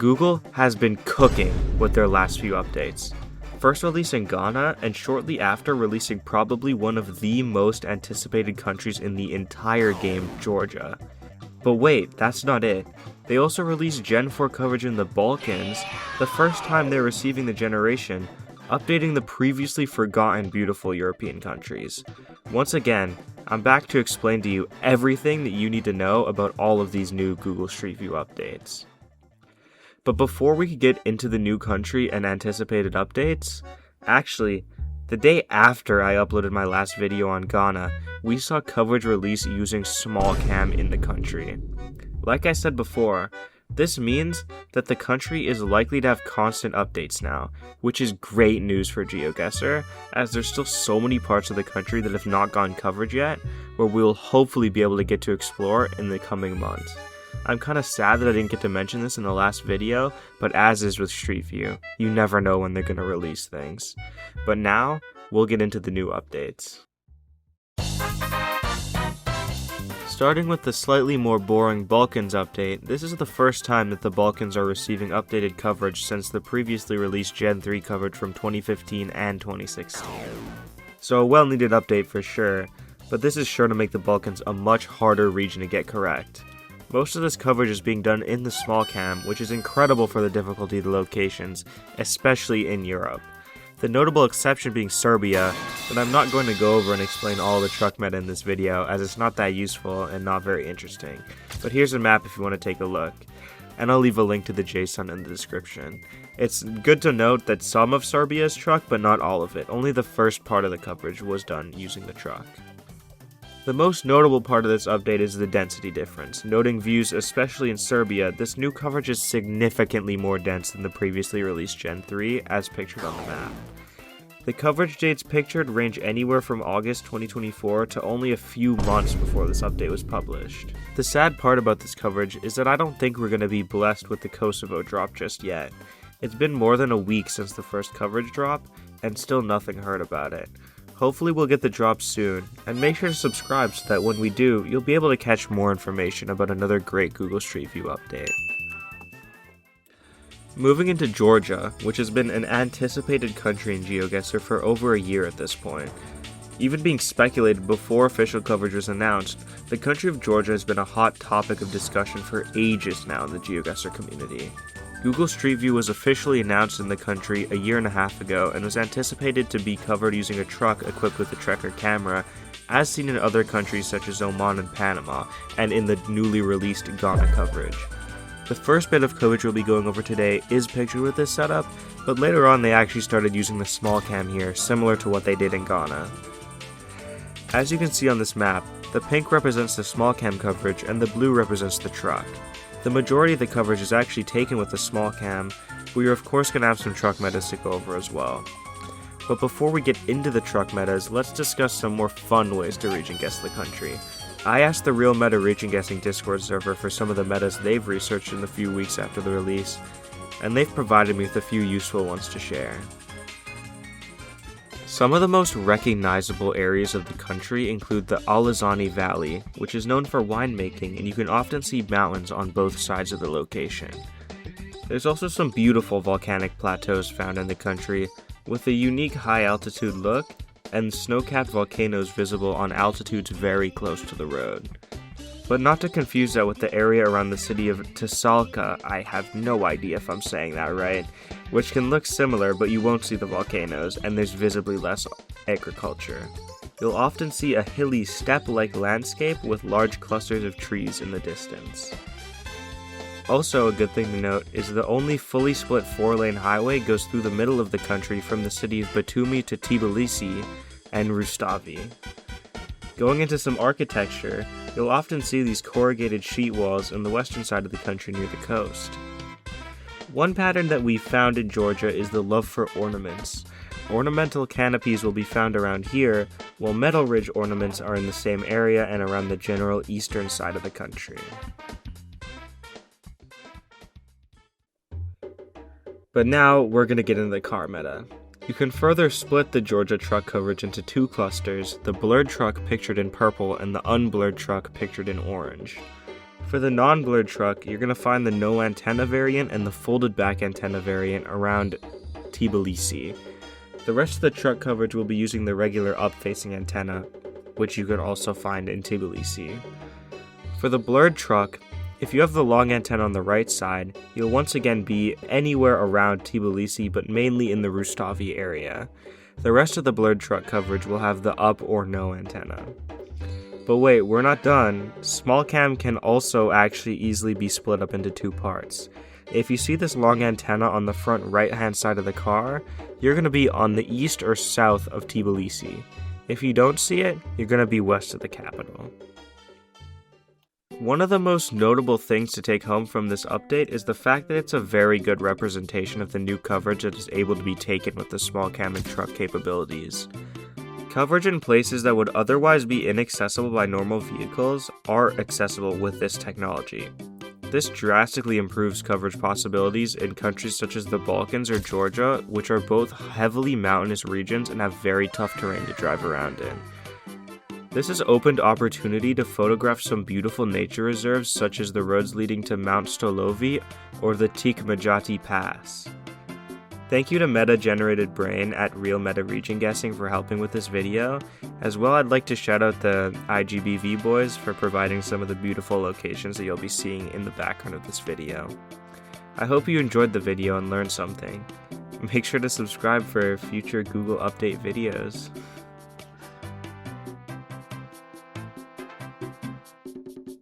Google has been cooking with their last few updates. First releasing Ghana, and shortly after releasing probably one of the most anticipated countries in the entire game, Georgia. But wait, that's not it. They also released Gen 4 coverage in the Balkans, the first time they're receiving the generation, updating the previously forgotten beautiful European countries. Once again, I'm back to explain to you everything that you need to know about all of these new Google Street View updates. But before we could get into the new country and anticipated updates, actually, the day after I uploaded my last video on Ghana, we saw coverage release using small cam in the country. Like I said before, this means that the country is likely to have constant updates now, which is great news for GeoGuessr, as there's still so many parts of the country that have not gotten coverage yet, where we'll hopefully be able to get to explore in the coming months. I'm kinda sad that I didn't get to mention this in the last video, but as is with Street View, you never know when they're gonna release things. But now, we'll get into the new updates. Starting with the slightly more boring Balkans update, this is the first time that the Balkans are receiving updated coverage since the previously released Gen 3 coverage from 2015 and 2016. So a well-needed update for sure, but this is sure to make the Balkans a much harder region to get correct. Most of this coverage is being done in the small cam, which is incredible for the difficulty of the locations, especially in Europe. The notable exception being Serbia, but I'm not going to go over and explain all the truck meta in this video as it's not that useful and not very interesting. But here's a map if you want to take a look, and I'll leave a link to the JSON in the description. It's good to note that some of Serbia is truck, but not all of it. Only the first part of the coverage was done using the truck. The most notable part of this update is the density difference. Noting views, especially in Serbia, this new coverage is significantly more dense than the previously released Gen 3, as pictured on the map. The coverage dates pictured range anywhere from August 2024 to only a few months before this update was published. The sad part about this coverage is that I don't think we're going to be blessed with the Kosovo drop just yet. It's been more than a week since the first coverage drop, and still nothing heard about it. Hopefully we'll get the drop soon, and make sure to subscribe so that when we do, you'll be able to catch more information about another great Google Street View update. Moving into Georgia, which has been an anticipated country in GeoGuessr for over a year at this point. Even being speculated before official coverage was announced, the country of Georgia has been a hot topic of discussion for ages now in the GeoGuessr community. Google Street View was officially announced in the country a year and a half ago and was anticipated to be covered using a truck equipped with a tracker camera, as seen in other countries such as Oman and Panama, and in the newly released Ghana coverage. The first bit of coverage we'll be going over today is pictured with this setup, but later on they actually started using the small cam here, similar to what they did in Ghana. As you can see on this map, the pink represents the small cam coverage and the blue represents the truck. The majority of the coverage is actually taken with the small cam, but you're of course going to have some truck metas to go over as well. But before we get into the truck metas, let's discuss some more fun ways to region guess the country. I asked the Real Meta Region Guessing Discord server for some of the metas they've researched in the few weeks after the release, and they've provided me with a few useful ones to share. Some of the most recognizable areas of the country include the Alizani Valley, which is known for winemaking, and you can often see mountains on both sides of the location. There's also some beautiful volcanic plateaus found in the country, with a unique high-altitude look, and snow-capped volcanoes visible on altitudes very close to the road. But not to confuse that with the area around the city of Tesalka, I have no idea if I'm saying that right, which can look similar but you won't see the volcanoes, and there's visibly less agriculture. You'll often see a hilly steppe-like landscape with large clusters of trees in the distance. Also, a good thing to note is the only fully split 4-lane highway goes through the middle of the country from the city of Batumi to Tbilisi and Rustavi. Going into some architecture, you'll often see these corrugated sheet walls on the western side of the country near the coast. One pattern that we found in Georgia is the love for ornaments. Ornamental canopies will be found around here, while metal ridge ornaments are in the same area and around the general eastern side of the country. But now we're going to get into the car meta. You can further split the Georgia truck coverage into two clusters, the blurred truck pictured in purple and the unblurred truck pictured in orange. For the non-blurred truck, you're going to find the no antenna variant and the folded back antenna variant around Tbilisi. The rest of the truck coverage will be using the regular up-facing antenna, which you can also find in Tbilisi. For the blurred truck, if you have the long antenna on the right side, you'll once again be anywhere around Tbilisi, but mainly in the Rustavi area. The rest of the blurred truck coverage will have the up or no antenna. But wait, we're not done. Small cam can also actually easily be split up into two parts. If you see this long antenna on the front right hand side of the car, you're going to be on the east or south of Tbilisi. If you don't see it, you're going to be west of the capital. One of the most notable things to take home from this update is the fact that it's a very good representation of the new coverage that is able to be taken with the small cam and truck capabilities. Coverage in places that would otherwise be inaccessible by normal vehicles are accessible with this technology. This drastically improves coverage possibilities in countries such as the Balkans or Georgia, which are both heavily mountainous regions and have very tough terrain to drive around in. This has opened opportunity to photograph some beautiful nature reserves such as the roads leading to Mount Stolovi or the Tikmajati Pass. Thank you to Meta Generated Brain at Real Meta Region Guessing for helping with this video. As well, I'd like to shout out the IGBV boys for providing some of the beautiful locations that you'll be seeing in the background of this video. I hope you enjoyed the video and learned something. Make sure to subscribe for future Google Update videos.